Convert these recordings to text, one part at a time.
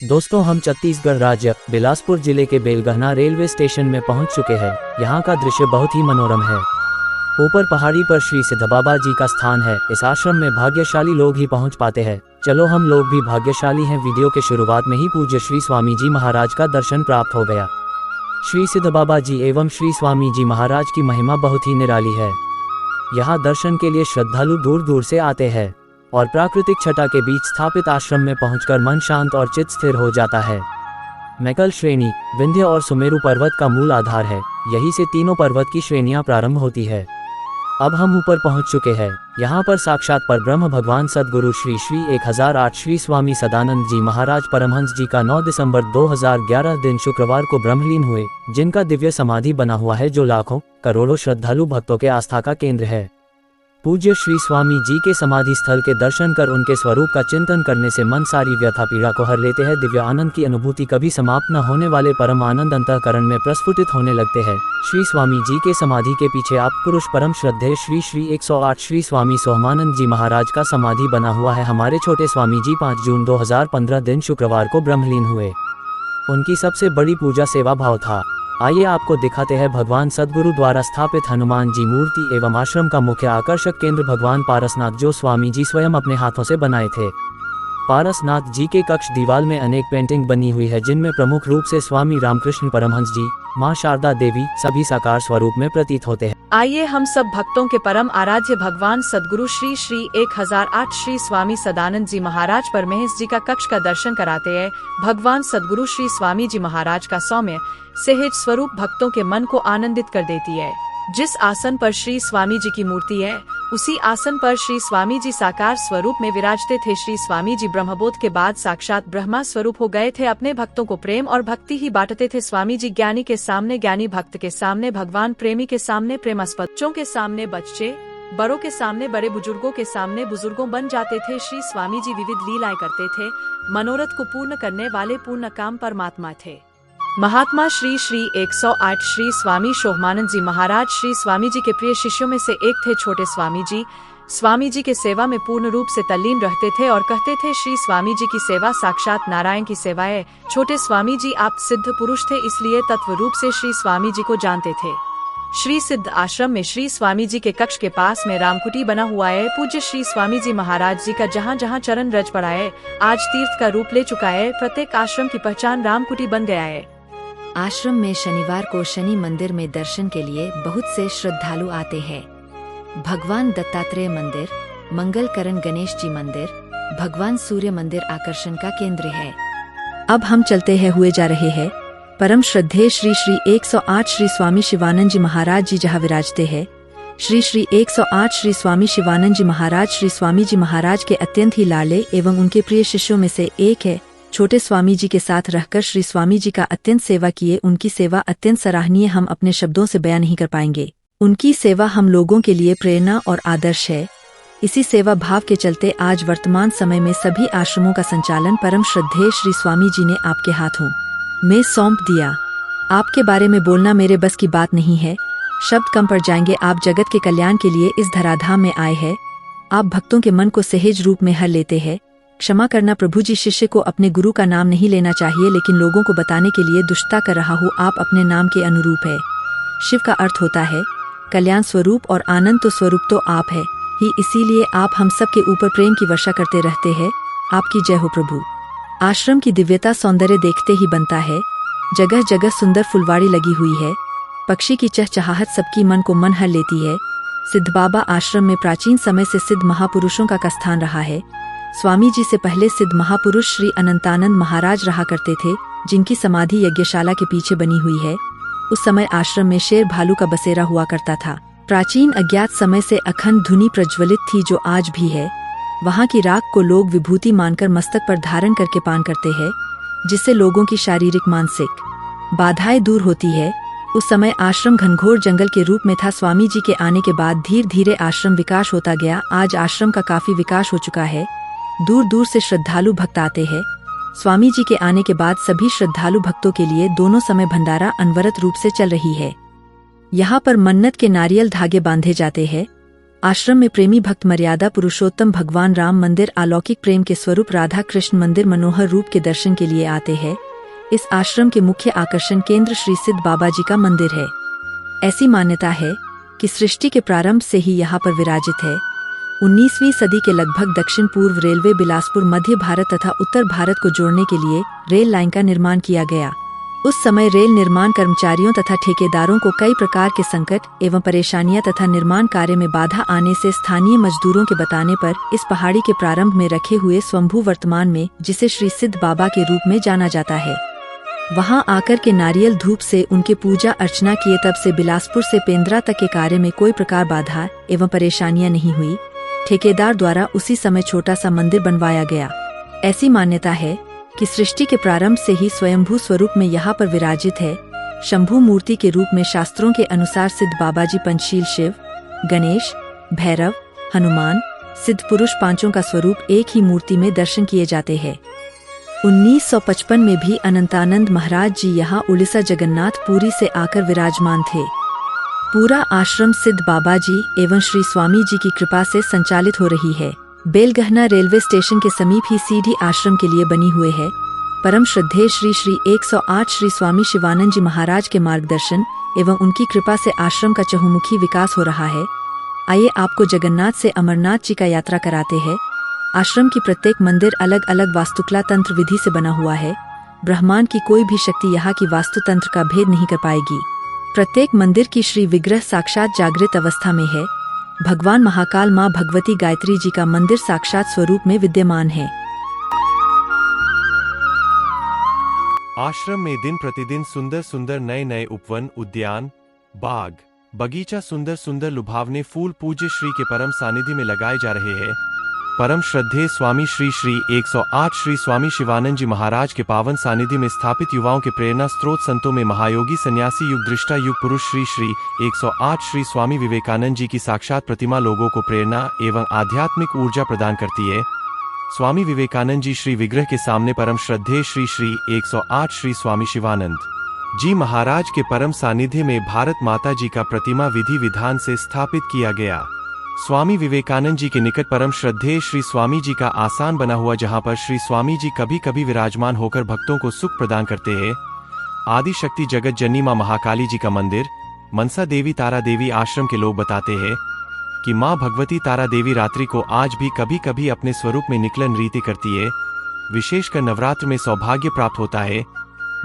दोस्तों, हम छत्तीसगढ़ राज्य बिलासपुर जिले के बेलगहना रेलवे स्टेशन में पहुंच चुके हैं। यहाँ का दृश्य बहुत ही मनोरम है। ऊपर पहाड़ी पर श्री सिद्ध बाबा जी का स्थान है। इस आश्रम में भाग्यशाली लोग ही पहुंच पाते हैं। चलो हम लोग भी भाग्यशाली हैं। वीडियो के शुरुआत में ही पूज्य श्री स्वामी जी महाराज का दर्शन प्राप्त हो गया। श्री सिद्ध बाबा जी एवं श्री स्वामी जी महाराज की महिमा बहुत ही निराली है। यहाँ दर्शन के लिए श्रद्धालु दूर दूर से आते हैं और प्राकृतिक छटा के बीच स्थापित आश्रम में पहुंचकर मन शांत और चित्त स्थिर हो जाता है। मैकल श्रेणी विंध्य और सुमेरु पर्वत का मूल आधार है। यहीं से तीनों पर्वत की श्रेणियां प्रारंभ होती है। अब हम ऊपर पहुंच चुके हैं। यहाँ पर साक्षात परब्रह्म भगवान सद्गुरु श्री 1008 श्री स्वामी सदानंद जी महाराज परमहंस जी का 9 दिसंबर 2011 दिन शुक्रवार को ब्रह्मलीन हुए, जिनका दिव्य समाधि बना हुआ है, जो लाखों करोड़ों श्रद्धालु भक्तों के आस्था का केंद्र है। पूज्य श्री स्वामी जी के समाधि स्थल के दर्शन कर उनके स्वरूप का चिंतन करने से मन सारी व्यथा पीड़ा को हर लेते हैं। दिव्य आनंद की अनुभूति कभी समाप्त न होने वाले परम आनंद अंतःकरण में प्रस्फुटित होने लगते हैं। श्री स्वामी जी के समाधि के पीछे आप पुरुष परम श्रद्धेय श्री 108 श्री स्वामी सोहमानंद जी महाराज का समाधि बना हुआ है। हमारे छोटे स्वामी जी 5 जून 2015 दिन शुक्रवार को ब्रह्मलीन हुए। उनकी सबसे बड़ी पूजा सेवा भाव था। आइए आपको दिखाते हैं भगवान सद्गुरु द्वारा स्थापित हनुमान जी मूर्ति एवं आश्रम का मुख्य आकर्षक केंद्र भगवान पारसनाथ, जो स्वामी जी स्वयं अपने हाथों से बनाए थे। पारसनाथ जी के कक्ष दीवार में अनेक पेंटिंग बनी हुई है, जिनमें प्रमुख रूप से स्वामी रामकृष्ण परमहंस जी, मां शारदा देवी सभी साकार स्वरूप में प्रतीत होते हैं। आइए हम सब भक्तों के परम आराध्य भगवान सद्गुरु श्री 1008 श्री स्वामी सदानंद जी महाराज परमहंस जी का कक्ष का दर्शन कराते हैं। भगवान सद्गुरु श्री स्वामी जी महाराज का सौम्य सहज स्वरूप भक्तों के मन को आनंदित कर देती है। जिस आसन पर श्री स्वामी जी की मूर्ति है, उसी आसन पर श्री स्वामी जी साकार स्वरूप में विराजते थे। श्री स्वामी जी ब्रह्मबोध के बाद साक्षात ब्रह्मा स्वरूप हो गए थे। अपने भक्तों को प्रेम और भक्ति ही बांटते थे। स्वामी जी ज्ञानी के सामने ज्ञानी, भक्त के सामने भगवान, प्रेमी के सामने प्रेमास्पद, बच्चों के सामने बच्चे, बड़ों के सामने बड़े, बुजुर्गों के सामने बुजुर्गों बन जाते थे। श्री स्वामी जी विविध लीलाएं करते थे। मनोरथ को पूर्ण करने वाले पूर्ण काम परमात्मा थे। महात्मा श्री 108 श्री स्वामी सोहमानंद जी महाराज श्री स्वामी जी के प्रिय शिष्यों में से एक थे। छोटे स्वामी जी के सेवा में पूर्ण रूप से तल्लीन रहते थे और कहते थे, श्री स्वामी जी की सेवा साक्षात नारायण की सेवा है। छोटे स्वामी जी आप सिद्ध पुरुष थे, इसलिए तत्व रूप से श्री स्वामी जी को जानते थे। श्री सिद्ध आश्रम में श्री स्वामी जी के कक्ष के पास में रामकुटी बना हुआ है। पूज्य श्री स्वामी जी महाराज जी का जहाँ जहाँ चरण रज पड़ा है, आज तीर्थ का रूप ले चुका है। प्रत्येक आश्रम की पहचान रामकुटी बन गया है। आश्रम में शनिवार को शनि मंदिर में दर्शन के लिए बहुत से श्रद्धालु आते हैं। भगवान दत्तात्रेय मंदिर, मंगलकरण गणेश जी मंदिर, भगवान सूर्य मंदिर आकर्षण का केंद्र है। अब हम चलते हैं हुए जा रहे हैं परम श्रद्धेय श्री 108 श्री स्वामी शिवानंद जी महाराज जी जहाँ विराजते हैं। श्री 108 श्री स्वामी शिवानंद जी महाराज श्री स्वामी जी महाराज के अत्यंत ही लाडले एवं उनके प्रिय शिष्यों में से एक है। छोटे स्वामी जी के साथ रहकर श्री स्वामी जी का अत्यंत सेवा किए। उनकी सेवा अत्यंत सराहनीय, हम अपने शब्दों से बयान नहीं कर पाएंगे। उनकी सेवा हम लोगों के लिए प्रेरणा और आदर्श है। इसी सेवा भाव के चलते आज वर्तमान समय में सभी आश्रमों का संचालन परम श्रद्धेय श्री स्वामी जी ने आपके हाथों में सौंप दिया। आपके बारे में बोलना मेरे बस की बात नहीं है, शब्द कम पड़ जाएंगे। आप जगत के कल्याण के लिए इस धराधाम में आए हैं। आप भक्तों के मन को सहज रूप में हर लेते हैं। क्षमा करना प्रभु जी, शिष्य को अपने गुरु का नाम नहीं लेना चाहिए, लेकिन लोगों को बताने के लिए दुष्टता कर रहा हूँ। आप अपने नाम के अनुरूप है। शिव का अर्थ होता है कल्याण स्वरूप और आनंद तो स्वरूप तो आप है ही, इसीलिए आप हम सब के ऊपर प्रेम की वर्षा करते रहते हैं। आपकी जय हो प्रभु। आश्रम की दिव्यता सौंदर्य देखते ही बनता है। जगह जगह सुंदर फुलवाड़ी लगी हुई है। पक्षी की चहचहाहट सबकी मन को मन हर लेती है। सिद्ध बाबा आश्रम में प्राचीन समय से सिद्ध महापुरुषों का स्थान रहा है। स्वामी जी से पहले सिद्ध महापुरुष श्री अनंतानंद महाराज रहा करते थे, जिनकी समाधि यज्ञशाला के पीछे बनी हुई है। उस समय आश्रम में शेर भालू का बसेरा हुआ करता था। प्राचीन अज्ञात समय से अखंड धुनी प्रज्वलित थी, जो आज भी है। वहाँ की राख को लोग विभूति मानकर मस्तक पर धारण करके पान करते हैं, जिससे लोगों की शारीरिक मानसिक बाधाएं दूर होती है। उस समय आश्रम घनघोर जंगल के रूप में था। स्वामी जी के आने के बाद धीरे धीरे आश्रम विकास होता गया। आज आश्रम का काफी विकास हो चुका है। दूर दूर से श्रद्धालु भक्त आते हैं। स्वामी जी के आने के बाद सभी श्रद्धालु भक्तों के लिए दोनों समय भंडारा अनवरत रूप से चल रही है। यहाँ पर मन्नत के नारियल धागे बांधे जाते हैं। आश्रम में प्रेमी भक्त मर्यादा पुरुषोत्तम भगवान राम मंदिर अलौकिक प्रेम के स्वरूप राधा कृष्ण मंदिर मनोहर रूप के दर्शन के लिए आते हैं। इस आश्रम के मुख्य आकर्षण केंद्र श्री सिद्ध बाबा जी का मंदिर है। ऐसी मान्यता है कि सृष्टि के प्रारंभ से ही यहाँ पर विराजित है। 19वीं सदी के लगभग दक्षिण पूर्व रेलवे बिलासपुर मध्य भारत तथा उत्तर भारत को जोड़ने के लिए रेल लाइन का निर्माण किया गया। उस समय रेल निर्माण कर्मचारियों तथा ठेकेदारों को कई प्रकार के संकट एवं परेशानियां तथा निर्माण कार्य में बाधा आने से स्थानीय मजदूरों के बताने पर इस पहाड़ी के प्रारंभ में रखे हुए स्वयंभू वर्तमान में, जिसे श्री सिद्ध बाबा के रूप में जाना जाता है, वहां आकर के नारियल धूप से उनके पूजा अर्चना किए। तब से बिलासपुर से पेंद्रा तक के कार्य में कोई प्रकार बाधा एवं परेशानियां नहीं हुई। ठेकेदार द्वारा उसी समय छोटा सा मंदिर बनवाया गया। ऐसी मान्यता है कि सृष्टि के प्रारंभ से ही स्वयंभू स्वरूप में यहाँ पर विराजित है। शंभू मूर्ति के रूप में शास्त्रों के अनुसार सिद्ध बाबाजी पंचशील शिव, गणेश, भैरव, हनुमान, सिद्ध पुरुष पांचों का स्वरूप एक ही मूर्ति में दर्शन किए जाते हैं। 1955 में भी अनंतानंद महाराज जी यहाँ उड़ीसा जगन्नाथ पुरी से आकर विराजमान थे। पूरा आश्रम सिद्ध बाबा जी एवं श्री स्वामी जी की कृपा से संचालित हो रही है। बेलगहना रेलवे स्टेशन के समीप ही सीधी आश्रम के लिए बनी हुए है। परम श्रद्धेय श्री श्री 108 श्री स्वामी शिवानंद जी महाराज के मार्गदर्शन एवं उनकी कृपा से आश्रम का चहुमुखी विकास हो रहा है। आइए आपको जगन्नाथ से अमरनाथ जी का यात्रा कराते हैं। आश्रम की प्रत्येक मंदिर अलग अलग वास्तुकला तंत्र विधि से बना हुआ है। ब्रह्मांड की कोई भी शक्ति यहाँ की वास्तु तंत्र का भेद नहीं कर पाएगी। प्रत्येक मंदिर की श्री विग्रह साक्षात जागृत अवस्था में है। भगवान महाकाल माँ भगवती गायत्री जी का मंदिर साक्षात स्वरूप में विद्यमान है। आश्रम में दिन प्रतिदिन सुंदर सुंदर नए नए उपवन, उद्यान, बाग, बगीचा, सुंदर सुंदर लुभावने फूल पूज्य श्री के परम सानिध्य में लगाए जा रहे हैं। परम श्रद्धेय स्वामी श्री श्री 108 श्री स्वामी शिवानंद जी महाराज के पावन सानिध्य में स्थापित युवाओं के प्रेरणा स्रोत संतों में महायोगी सन्यासी युग दृष्टा युग पुरुष श्री श्री 108 श्री स्वामी विवेकानंद जी की साक्षात प्रतिमा लोगों को प्रेरणा एवं आध्यात्मिक ऊर्जा प्रदान करती है। स्वामी विवेकानंद जी श्री विग्रह के सामने परम श्रद्धेय श्री श्री 108 श्री स्वामी शिवानंद जी महाराज के परम सानिध्य में भारत माता जी का प्रतिमा विधि विधान से स्थापित किया गया। स्वामी विवेकानंद जी के निकट परम श्रद्धेय श्री स्वामी जी का आसान बना हुआ, जहां पर श्री स्वामी जी कभी कभी विराजमान होकर भक्तों को सुख प्रदान करते हैं। आदि शक्ति जगत जननी मां महाकाली जी का मंदिर, मनसा देवी तारा देवी आश्रम के लोग बताते हैं कि मां भगवती तारा देवी रात्रि को आज भी कभी कभी अपने स्वरूप में निकलन रीति करती है। विशेषकर नवरात्र में सौभाग्य प्राप्त होता है।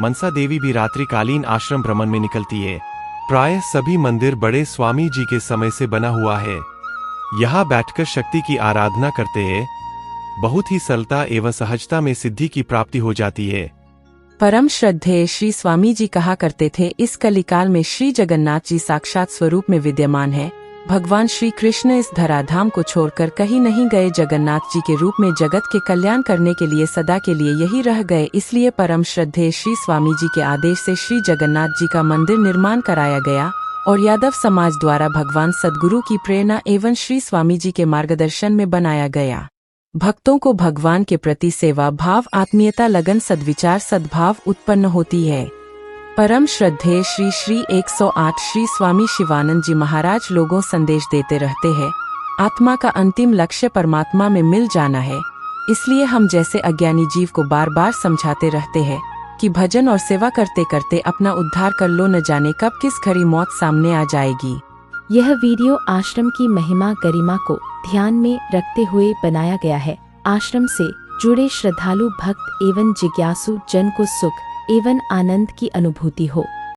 मनसा देवी भी रात्रि कालीन आश्रम भ्रमण में निकलती है। प्रायः सभी मंदिर बड़े स्वामी जी के समय से बना हुआ है। यहाँ बैठकर शक्ति की आराधना करते हैं। बहुत ही सरलता एवं सहजता में सिद्धि की प्राप्ति हो जाती है। परम श्रद्धेय श्री स्वामी जी कहा करते थे, इस कलिकाल में श्री जगन्नाथ जी साक्षात स्वरूप में विद्यमान है। भगवान श्री कृष्ण इस धराधाम को छोड़कर कहीं नहीं गए। जगन्नाथ जी के रूप में जगत के कल्याण करने के लिए सदा के लिए यही रह गए। इसलिए परम श्रद्धेय श्री स्वामी जी के आदेश से श्री जगन्नाथ जी का मंदिर निर्माण कराया गया और यादव समाज द्वारा भगवान सद्गुरु की प्रेरणा एवं श्री स्वामी जी के मार्गदर्शन में बनाया गया। भक्तों को भगवान के प्रति सेवा भाव, आत्मीयता, लगन, सद्विचार, सद्भाव उत्पन्न होती है। परम श्रद्धेय श्री श्री 108 श्री स्वामी शिवानंद जी महाराज लोगों संदेश देते रहते हैं, आत्मा का अंतिम लक्ष्य परमात्मा में मिल जाना है। इसलिए हम जैसे अज्ञानी जीव को बार बार समझाते रहते हैं कि भजन और सेवा करते करते अपना उद्धार कर लो, न जाने कब किस घड़ी मौत सामने आ जाएगी। यह वीडियो आश्रम की महिमा गरिमा को ध्यान में रखते हुए बनाया गया है। आश्रम से जुड़े श्रद्धालु भक्त एवं जिज्ञासु जन को सुख एवं आनंद की अनुभूति हो।